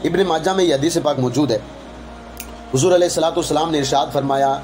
ابن ماجہ میں یہ حدیث پاک موجود ہے، حضور علیہ الصلوۃ والسلام نے ارشاد فرمایا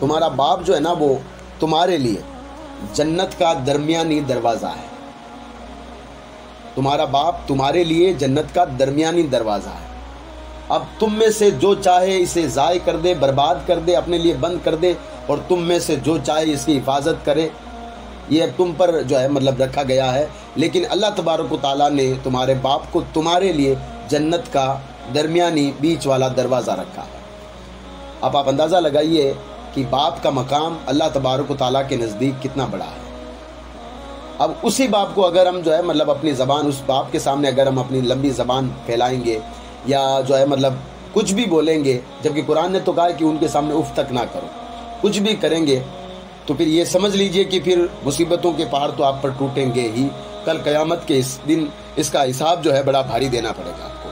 تمہارا باپ جو ہے نا وہ تمہارے لیے جنت کا درمیانی دروازہ ہے، تمہارا باپ تمہارے لیے جنت کا درمیانی دروازہ ہے۔ اب تم میں سے جو چاہے اسے ضائع کر دے، برباد کر دے، اپنے لیے بند کر دے، اور تم میں سے جو چاہے اس کی حفاظت کرے، یہ تم پر جو ہے مطلب رکھا گیا ہے۔ لیکن اللہ تبارک و تعالیٰ نے تمہارے باپ کو تمہارے لیے جنت کا درمیانی بیچ والا دروازہ رکھا ہے۔ اب آپ اندازہ لگائیے کہ باپ کا مقام اللہ تبارک و تعالیٰ کے نزدیک کتنا بڑا ہے۔ اب اسی باپ کو اگر ہم جو ہے مطلب اپنی زبان، اس باپ کے سامنے اگر ہم اپنی لمبی زبان پھیلائیں گے یا جو ہے مطلب کچھ بھی بولیں گے، جبکہ قرآن نے تو کہا ہے کہ ان کے سامنے اف تک نہ کرو، کچھ بھی کریں گے تو پھر یہ سمجھ لیجئے کہ پھر مصیبتوں کے پہاڑ تو آپ پر ٹوٹیں گے ہی۔ کل قیامت کے اس دن اس کا حساب جو ہے بڑا بھاری دینا پڑے گا آپ کو،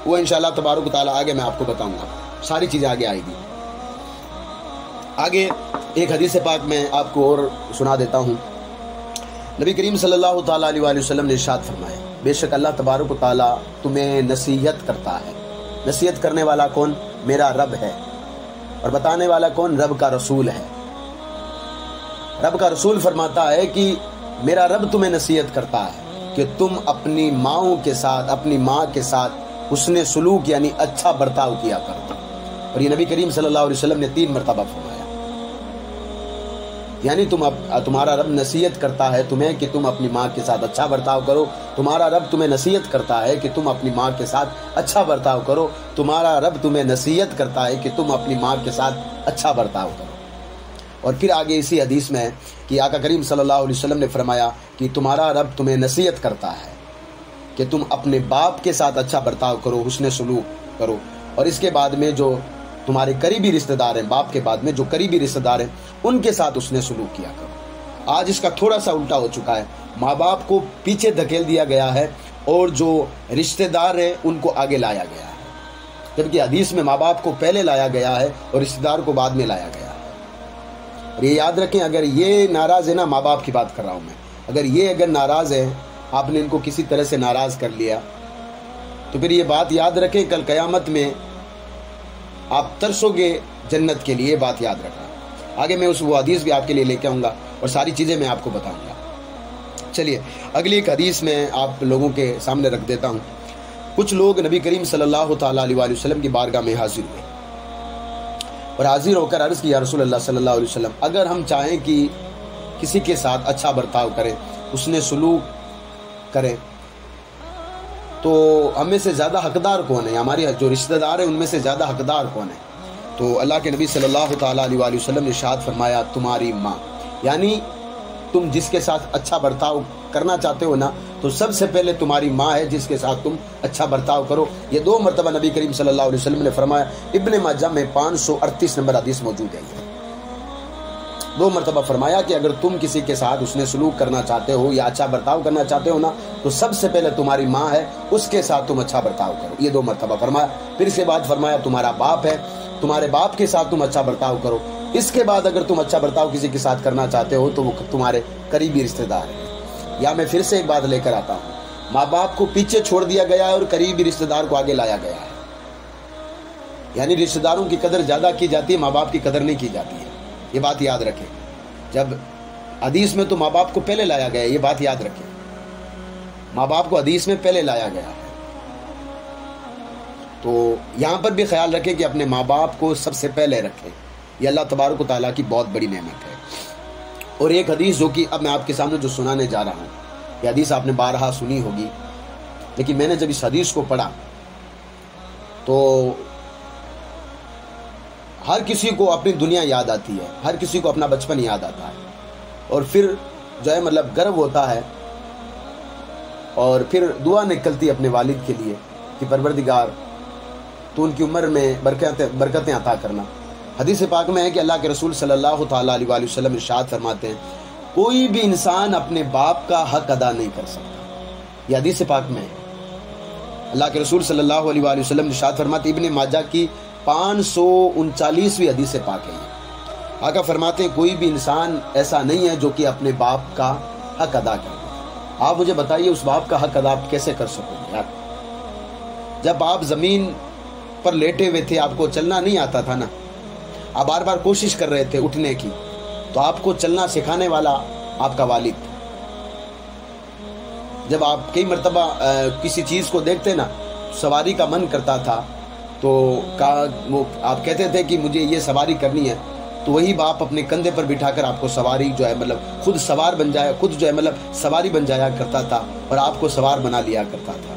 وہ انشاءاللہ تبارک و تعالیٰ آگے میں آپ کو بتاؤں گا، ساری چیزیں آگے آئے گی۔ آگے ایک حدیث پاک میں آپ کو اور سنا دیتا ہوں۔ نبی کریم صلی اللہ تعالیٰ علیہ وآلہ وسلم نے ارشاد فرمایا بے شک اللہ تبارک و تعالیٰ تمہیں نصیحت کرتا ہے۔ نصیحت کرنے والا کون؟ میرا رب ہے، اور بتانے والا کون؟ رب کا رسول ہے۔ رب کا رسول فرماتا ہے کہ میرا رب تمہیں نصیحت کرتا ہے کہ تم اپنی ماؤں کے ساتھ، اپنی ماں کے ساتھ حسن سلوک یعنی اچھا برتاؤ کیا کرو، اور یہ نبی کریم صلی اللہ علیہ وسلم نے 3 مرتبہ فرمایا۔ یعنی تمہارا رب نصیحت کرتا ہے تمہیں کہ تم اپنی ماں کے ساتھ اچھا برتاؤ کرو، تمہارا رب تمہیں نصیحت کرتا ہے کہ تم اپنی ماں کے ساتھ اچھا برتاؤ کرو، تمہارا رب تمہیں نصیحت کرتا ہے کہ تم اپنی ماں کے ساتھ اچھا برتاؤ کرو۔ اور پھر آگے اسی حدیث میں کہ آقا کریم صلی اللہ علیہ وسلم نے فرمایا کہ تمہارا رب تمہیں نصیحت کرتا ہے کہ تم اپنے باپ کے ساتھ اچھا برتاؤ کرو، حسن سلوک کرو، اور اس کے بعد میں جو تمہارے قریبی رشتہ دار ہیں، باپ کے بعد میں جو قریبی رشتہ دار ہیں ان کے ساتھ حسن سلوک کیا کرو۔ آج اس کا تھوڑا سا الٹا ہو چکا ہے، ماں باپ کو پیچھے دھکیل دیا گیا ہے اور جو رشتہ دار ہیں ان کو آگے لایا گیا ہے، جبکہ حدیث میں ماں باپ کو پہلے لایا گیا ہے اور رشتہ دار کو بعد میں لایا گیا ہے۔ اور یہ یاد رکھیں، اگر یہ ناراض ہے نا، ماں باپ کی بات کر رہا ہوں میں، اگر ناراض ہے، آپ نے ان کو کسی طرح سے ناراض کر لیا، تو پھر یہ بات یاد رکھیں کل قیامت میں آپ ترسو گے جنت کے لیے، بات یاد رکھنا۔ آگے میں وہ حدیث بھی آپ کے لیے لے کے آؤں گا اور ساری چیزیں میں آپ کو بتاؤں گا۔ چلیے اگلی ایک حدیث میں آپ لوگوں کے سامنے رکھ دیتا ہوں۔ کچھ لوگ نبی کریم صلی اللہ تعالیٰ علیہ وآلہ وسلم کی بارگاہ میں حاضر ہوئے اور حاضر ہو کر عرض کی یا رسول اللہ صلی اللہ علیہ وسلم، اگر ہم چاہیں کہ کسی کے ساتھ اچھا برتاؤ کریں، حسن سلوک کریں، تو ہم میں سے زیادہ حقدار کون ہے؟ ہماری جو رشتہ دار ہیں ان میں سے زیادہ حقدار کون ہے؟ تو اللہ کے نبی صلی اللہ تعالیٰ علیہ وآلہ وسلم نے ارشاد فرمایا تمہاری ماں، یعنی تم جس کے ساتھ اچھا برتاؤ کرنا چاہتے ہو نا، تو سب سے پہلے تمہاری ماں ہے جس کے ساتھ تم اچھا برتاؤ کرو۔ یہ 2 مرتبہ نبی کریم صلی اللہ علیہ وسلم نے فرمایا۔ ابن ماجہ میں 538 نمبر حدیث موجود ہے۔ 2 مرتبہ فرمایا کہ اگر تم کسی کے ساتھ حسن سلوک کرنا چاہتے ہو یا اچھا برتاؤ کرنا چاہتے ہو نا، تو سب سے پہلے تمہاری ماں ہے، اس کے ساتھ تم اچھا برتاؤ کرو۔ یہ 2 مرتبہ فرمایا۔ پھر اس کے بعد فرمایا تمہارا باپ ہے، تمہارے باپ کے ساتھ تم اچھا برتاؤ کرو۔ اس کے بعد اگر تم اچھا برتاؤ کسی کے ساتھ کرنا چاہتے ہو تو وہ تمہارے قریبی رشتہ دار ہیں۔ یا میں پھر سے ایک بات لے کر آتا ہوں، ماں باپ کو پیچھے چھوڑ دیا گیا ہے اور قریبی رشتہ دار کو آگے لایا گیا ہے۔ یعنی رشتہ داروں کی قدر زیادہ کی جاتی ہے، ماں باپ کی قدر نہیں کی جاتی ہے، یہ بات یاد رکھیں۔ جب حدیث میں تو ماں باپ کو پہلے لایا گیا ہے، یہ بات یاد رکھیں، ماں باپ کو حدیث میں پہلے لایا گیا ہے۔ تو یہاں پر بھی خیال رکھیں کہ اپنے ماں باپ کو سب سے پہلے رکھیں، یہ اللہ تبارک و تعالیٰ کی بہت بڑی نعمت ہے۔ اور ایک حدیث جو کہ اب میں آپ کے سامنے جو سنانے جا رہا ہوں، یہ حدیث آپ نے بارہا سنی ہوگی، لیکن میں نے جب اس حدیث کو پڑھا تو ہر کسی کو اپنی دنیا یاد آتی ہے، ہر کسی کو اپنا بچپن یاد آتا ہے، اور پھر جو ہے مطلب گرو ہوتا ہے، اور پھر دعا نکلتی ہے اپنے والد کے لیے کہ پروردگار تو ان کی عمر میں برکتیں عطا کرنا۔ حدیث پاک میں ہے کہ اللہ کے رسول صلی اللہ تعالیٰ علیہ وآلہ وسلم ارشاد فرماتے ہیں کوئی بھی انسان اپنے باپ کا حق ادا نہیں کر سکتا۔ یہ حدیث پاک میں ہے، اللہ کے رسول صلی اللہ علیہ وآلہ وسلم ارشاد فرماتے، ابن ماجہ کی 539ویں حدیث پاک ہے یہ۔ آقا فرماتے ہیں کوئی بھی انسان ایسا نہیں ہے جو کہ اپنے باپ کا حق ادا کرے۔ آپ مجھے بتائیے اس باپ کا حق ادا کیسے کر سکو گے یار؟ جب آپ زمین پر لیٹے ہوئے تھے، آپ کو چلنا نہیں آتا تھا نا، آپ بار بار کوشش کر رہے تھے اٹھنے کی، تو آپ کو چلنا سکھانے والا آپ کا والد تھا۔ جب آپ کئی مرتبہ کسی چیز کو دیکھتے نا، سواری کا من کرتا تھا، تو وہ آپ کہتے تھے کہ مجھے یہ سواری کرنی ہے، تو وہی باپ اپنے کندھے پر بٹھا کر آپ کو سواری جو ہے مطلب خود سوار بن جایا، خود جو ہے مطلب سواری بن جایا کرتا تھا اور آپ کو سوار بنا لیا کرتا تھا۔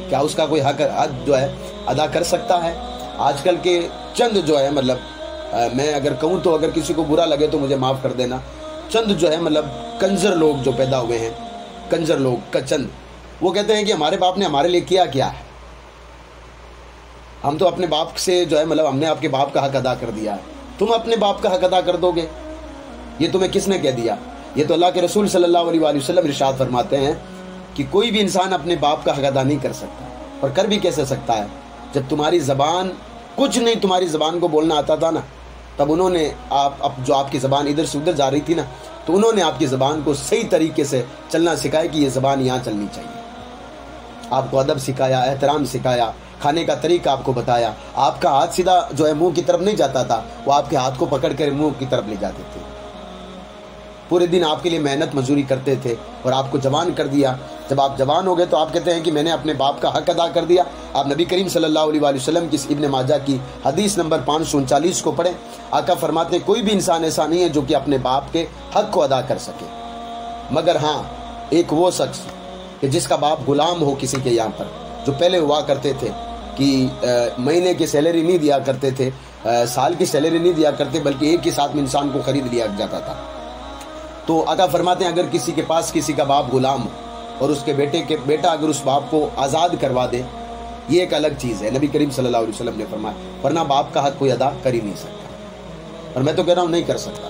کیا اس کا کوئی حق جو ہے ادا کر سکتا ہے؟ آج کل کے چند جو ہے مطلب میں اگر کہوں تو اگر کسی کو برا لگے تو مجھے معاف کر دینا، چند جو ہے مطلب کنجر لوگ جو پیدا ہوئے ہیں، کنجر لوگ کا چند، وہ کہتے ہیں کہ ہمارے باپ نے ہمارے لیے کیا کیا ہے، ہم تو اپنے باپ سے جو ہے مطلب ہم نے آپ کے باپ کا حق ادا کر دیا ہے، تم اپنے باپ کا حق ادا کر دو گے؟ یہ تمہیں کس نے کہہ دیا؟ یہ تو اللہ کے رسول صلی اللہ علیہ وآلہ وسلم ارشاد فرماتے ہیں کہ کوئی بھی انسان اپنے باپ کا حق ادا نہیں کر سکتا، اور کر بھی کیسے سکتا ہے جب تمہاری زبان کچھ نہیں، تمہاری زبان کو بولنا آتا تھا نا، تب انہوں نے جو آپ کی زبان ادھر سے ادھر جا رہی تھی نا، تو انہوں نے آپ کی زبان کو صحیح طریقے سے چلنا سکھایا کہ یہ زبان یہاں چلنی چاہیے، آپ کو ادب سکھایا، احترام سکھایا، کھانے کا طریقہ آپ کو بتایا، آپ کا ہاتھ سیدھا جو ہے منہ کی طرف نہیں جاتا تھا، وہ آپ کے ہاتھ کو پکڑ کر منہ کی طرف لے جاتے تھے، پورے دن آپ کے لیے محنت مزدوری کرتے تھے اور آپ کو جوان کر دیا۔ جب آپ جوان ہو گئے تو آپ کہتے ہیں کہ میں نے اپنے باپ کا حق ادا کر دیا۔ آپ نبی کریم صلی اللہ علیہ وآلہ وسلم کی ابن ماجہ کی حدیث نمبر 539 کو پڑھیں، آقا فرماتے ہیں کوئی بھی انسان ایسا نہیں ہے جو کہ اپنے باپ کے حق کو ادا کر سکے، مگر ہاں ایک وہ شخص کہ جس کا باپ غلام ہو کسی کے یہاں پر، جو پہلے ہوا کرتے تھے کہ مہینے کی سیلری نہیں دیا کرتے تھے، سال کی سیلری نہیں دیا کرتے، بلکہ ایک ہی ساتھ میں انسان کو خرید لیا جاتا تھا۔ تو آقا فرماتے ہیں اگر کسی کے پاس کسی کا باپ غلام ہو اور اس کے بیٹا اگر اس باپ کو آزاد کروا دے، یہ ایک الگ چیز ہے، نبی کریم صلی اللہ علیہ وسلم نے فرمایا، ورنہ باپ کا حق کوئی ادا کر ہی نہیں سکتا، اور میں تو کہہ رہا ہوں نہیں کر سکتا،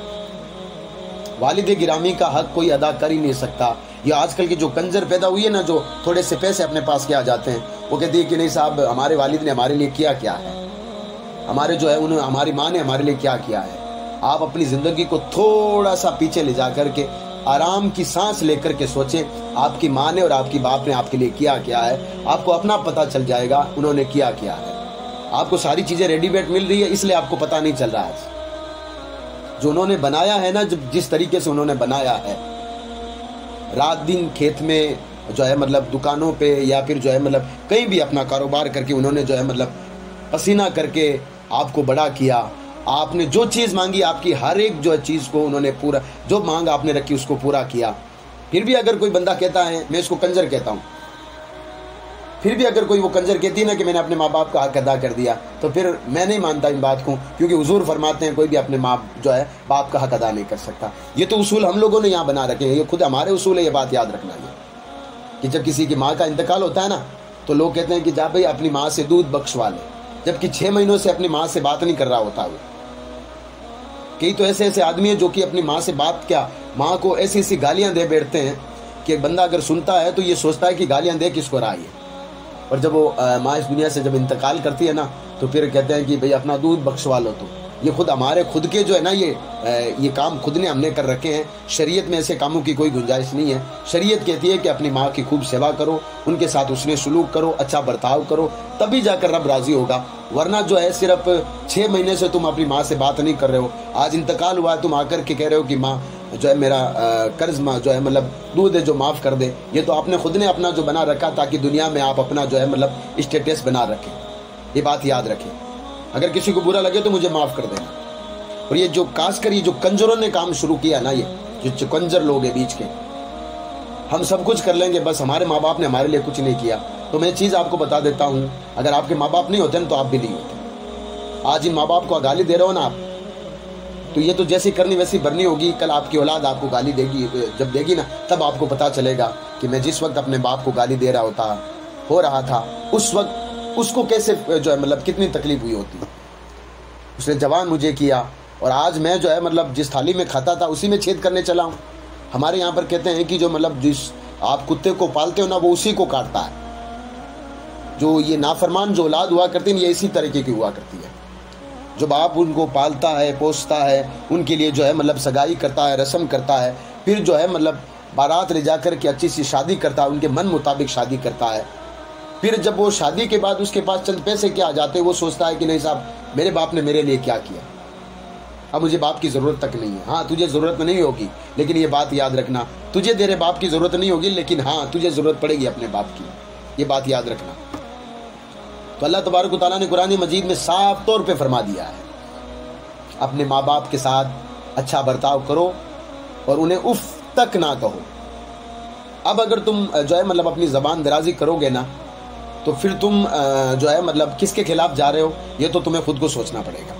والد گرامی کا حق کوئی ادا کر ہی نہیں سکتا۔ یہ آج کل کے جو کنجر پیدا ہوئی ہے نا، جو تھوڑے سے پیسے اپنے پاس کیا جاتے ہیں، وہ کہتی ہے کہ نہیں صاحب ہمارے والد نے ہمارے لیے کیا کیا ہے، ہمارے جو ہے ہماری ماں نے ہمارے لیے کیا کیا ہے۔ آپ اپنی زندگی کو تھوڑا سا پیچھے لے جا کر کے آرام کی سانس لے کر کے سوچیں، آپ کی ماں نے اور آپ کی باپ نے آپ کے لیے کیا کیا ہے، آپ کو اپنا پتہ چل جائے گا انہوں نے کیا کیا ہے۔ آپ کو ساری چیزیں ریڈی میڈ مل رہی ہے، اس لیے آپ کو پتہ نہیں چل رہا ہے جو انہوں نے بنایا ہے نا، جس طریقے سے انہوں نے بنایا ہے، رات دن کھیت میں جو ہے مطلب دکانوں پہ یا پھر جو ہے مطلب کہیں بھی اپنا کاروبار کر کے انہوں نے جو ہے مطلب پسینہ کر کے آپ کو بڑا کیا، آپ نے جو چیز مانگی آپ کی ہر ایک جو چیز کو انہوں نے پورا، جو مانگ آپ نے رکھی اس کو پورا کیا۔ پھر بھی اگر کوئی بندہ کہتا ہے، میں اس کو کنجر کہتا ہوں، پھر بھی اگر کوئی وہ کنجر کہتی ہے نا کہ میں نے اپنے ماں باپ کا حق ادا کر دیا، تو پھر میں نہیں مانتا ان بات کو، کیونکہ حضور فرماتے ہیں کوئی بھی اپنے ماں جو ہے باپ کا حق ادا نہیں کر سکتا۔ یہ تو اصول ہم لوگوں نے یہاں بنا رکھے ہیں، یہ خود ہمارے اصول ہے، یہ بات یاد رکھنا ہے کہ جب کسی کی ماں کا انتقال ہوتا ہے نا، تو لوگ کہتے ہیں کہ جا بھائی اپنی ماں سے دودھ بخشوا لے، جبکہ 6 مہینوں سے اپنی ماں سے بات نہیں کر رہا ہوتا وہ۔ کئی تو ایسے آدمی ہیں جو کہ اپنی ماں سے بات کیا، ماں کو ایسی گالیاں دے بیٹھتے ہیں کہ بندہ اگر سنتا ہے تو یہ سوچتا ہے کہ گالیاں دے کس کو رہا ہے، اور جب وہ ماں اس دنیا سے جب انتقال کرتی ہے نا، تو پھر کہتے ہیں کہ بھئی اپنا دودھ بخشوا لو۔ تو یہ خود ہمارے خود کے جو ہے نا یہ کام خود نے ہم نے کر رکھے ہیں، شریعت میں ایسے کاموں کی کوئی گنجائش نہیں ہے۔ شریعت کہتی ہے کہ اپنی ماں کی خوب سیوا کرو، ان کے ساتھ حسن سلوک کرو، اچھا برتاؤ کرو، تبھی جا کر رب راضی ہوگا، ورنہ جو ہے صرف 6 مہینے سے تم اپنی ماں سے بات نہیں کر رہے ہو، آج انتقال ہوا ہے تم آ کر کے کہہ رہے ہو کہ ماں جو ہے میرا قرض ماں جو ہے مطلب دودھ ہے جو معاف کر دے۔ یہ تو آپ نے خود نے اپنا جو بنا رکھا تاکہ دنیا میں آپ اپنا جو ہے مطلب اسٹیٹس بنا رکھیں، یہ بات یاد رکھیں۔ اگر کسی کو برا لگے تو مجھے معاف کر دینا۔ اور یہ جو خاص کر یہ جو کنجروں نے کام شروع کیا نا، یہ جو کنجر لوگ ہیں بیچ کے، ہم سب کچھ کر لیں گے بس ہمارے ماں باپ نے ہمارے لیے کچھ نہیں کیا۔ تو میں چیز آپ کو بتا دیتا ہوں، اگر آپ کے ماں باپ نہیں ہوتے نا تو آپ بھی نہیں ہوتے۔ آج ان ماں باپ کو گالی دے رہے ہو نا آپ، تو یہ تو جیسی کرنی ویسی بھرنی ہوگی، کل آپ کی اولاد آپ کو گالی دے گی، جب دے گی نا تب آپ کو پتا چلے گا کہ میں جس وقت اپنے باپ کو گالی دے رہا ہو رہا تھا اس وقت اس کو کیسے جو ہے مطلب کتنی تکلیف ہوئی ہوتی۔ اس نے جوان مجھے کیا، اور آج میں جو ہے مطلب جس تھالی میں کھاتا تھا اسی میں چھید کرنے چلا ہوں۔ ہمارے یہاں پر کہتے ہیں کہ جو مطلب جس آپ کتے کو پالتے ہو نا وہ اسی کو کاٹتا ہے۔ جو یہ نافرمان جو اولاد ہوا کرتی ہے یہ اسی طریقے کی ہوا کرتی ہے۔ جو باپ ان کو پالتا ہے، پوستا ہے، ان کے لیے جو ہے مطلب سگائی کرتا ہے، رسم کرتا ہے، پھر جو ہے مطلب بارات لے جا کر کے اچھی سی شادی کرتا ہے، ان کے من مطابق شادی کرتا ہے، پھر جب وہ شادی کے بعد اس کے پاس چند پیسے کیا آ جاتے وہ سوچتا ہے کہ نہیں صاحب میرے باپ نے میرے لیے کیا کیا، اب مجھے باپ کی ضرورت تک نہیں ہے۔ ہاں تجھے ضرورت نہیں ہوگی، لیکن یہ بات یاد رکھنا، تجھے تیرے باپ کی ضرورت نہیں ہوگی، لیکن ہاں تجھے ضرورت پڑے گی اپنے باپ کی، یہ بات یاد رکھنا۔ تو اللہ تبارک و تعالیٰ نے قرآن مجید میں صاف طور پہ فرما دیا ہے اپنے ماں باپ کے ساتھ اچھا برتاؤ کرو اور انہیں اف تک نہ کہو۔ اب اگر تم جو ہے مطلب اپنی زبان درازی کرو گے نا تو پھر تم جو ہے مطلب کس کے خلاف جا رہے ہو یہ تو تمہیں خود کو سوچنا پڑے گا۔